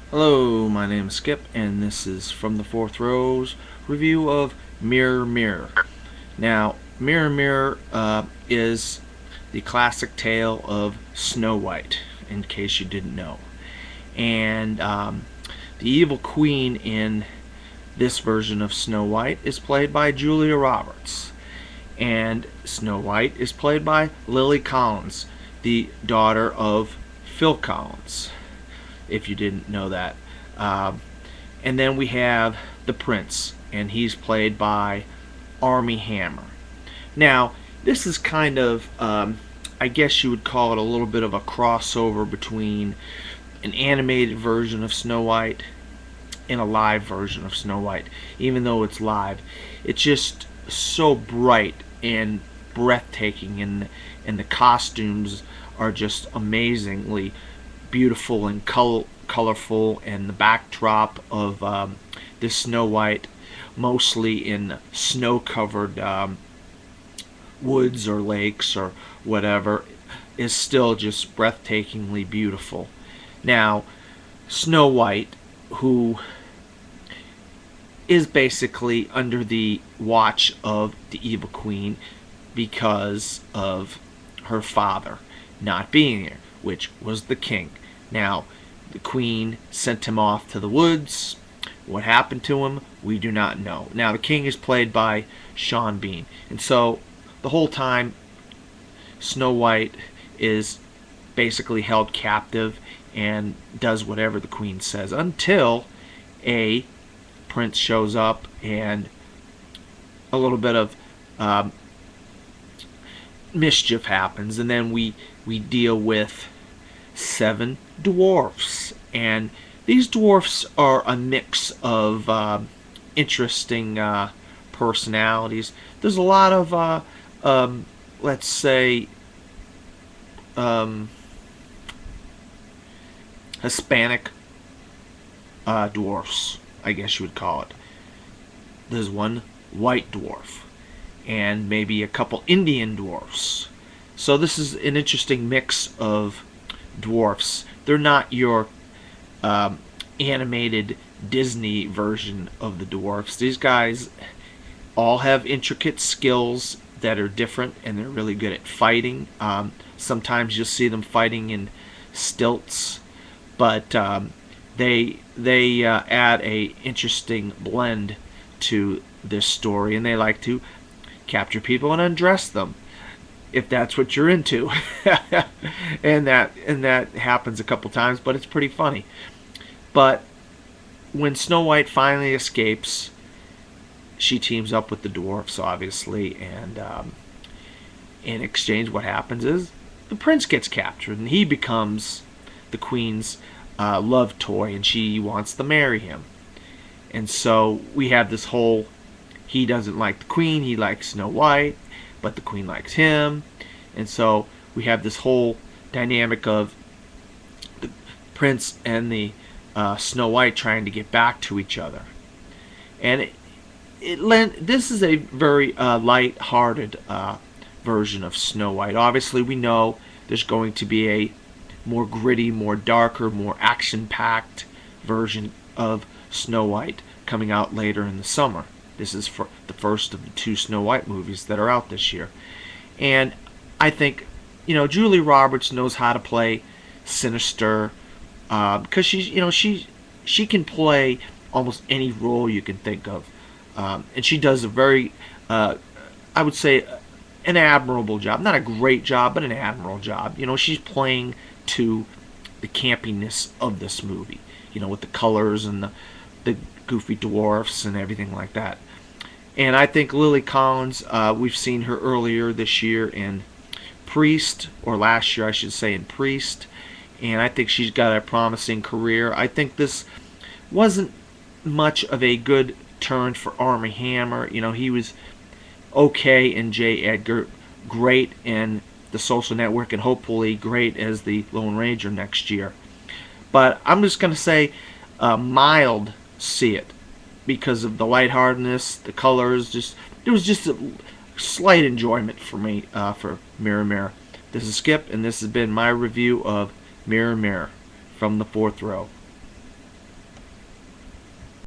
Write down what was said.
Hello, my name is Skip, and this is From the Fourth Row's review of Mirror Mirror. Now, Mirror Mirror is the classic tale of Snow White, in case you didn't know. And the evil queen in this version of Snow White is played by Julia Roberts. And Snow White is played by Lily Collins, the daughter of Phil Collins, if you didn't know that. Um, and then we have the Prince, and he's played by Armie Hammer. Now, this is kind of, I guess you would call it a little bit of a crossover between an animated version of Snow White and a live version of Snow White. Even though it's live, it's just so bright and breathtaking, and the costumes are just amazingly beautiful and colorful, and the backdrop of this Snow White, mostly in snow-covered woods or lakes or whatever, is still just breathtakingly beautiful. Now, Snow White, who is basically under the watch of the evil queen because of her father not being there, which was the king. Now, the queen sent him off to the woods. What happened to him, we do not know. Now, the king is played by Sean Bean. And so, the whole time, Snow White is basically held captive and does whatever the queen says until a prince shows up, and a little bit of mischief happens, and then we deal with 7 dwarfs, and these dwarfs are a mix of interesting personalities. There's a lot of let's say Hispanic dwarfs, I guess you would call it. There's one white dwarf, and maybe a couple Indian dwarfs. So this is an interesting mix of dwarfs. They're not your animated Disney version of the dwarfs. These guys all have intricate skills that are different, and they're really good at fighting. Sometimes you'll see them fighting in stilts, but they add a interesting blend to this story, and they like to capture people and undress them, if that's what you're into. and that happens a couple times, but it's pretty funny. But when Snow White finally escapes, she teams up with the dwarfs, obviously, and in exchange, what happens is the prince gets captured, and he becomes the queen's love toy, and she wants to marry him. And so we have this whole, he doesn't like the queen, he likes Snow White, but the queen likes him. And so we have this whole dynamic of the prince and the Snow White trying to get back to each other. And this is a very light-hearted version of Snow White. Obviously, we know there's going to be a more gritty, more darker, more action-packed version of Snow White coming out later in the summer. This is for the first of the 2 Snow White movies that are out this year. And I think, Julie Roberts knows how to play sinister, because she can play almost any role you can think of. And she does a very, I would say, an admirable job. Not a great job, but an admirable job. She's playing to the campiness of this movie, with the colors and the goofy dwarfs and everything like that. And I think Lily Collins, we've seen her earlier this year in Priest, or last year I should say, in Priest, and I think she's got a promising career. I think this wasn't much of a good turn for Armie Hammer. He was okay in J. Edgar, great in The Social Network, and hopefully great as the Lone Ranger next year. But I'm just going to say mild see it, because of the lightheartedness, the colors. It was just a slight enjoyment for me for Mirror Mirror. This is Skip, and this has been my review of Mirror Mirror from the Fourth Row.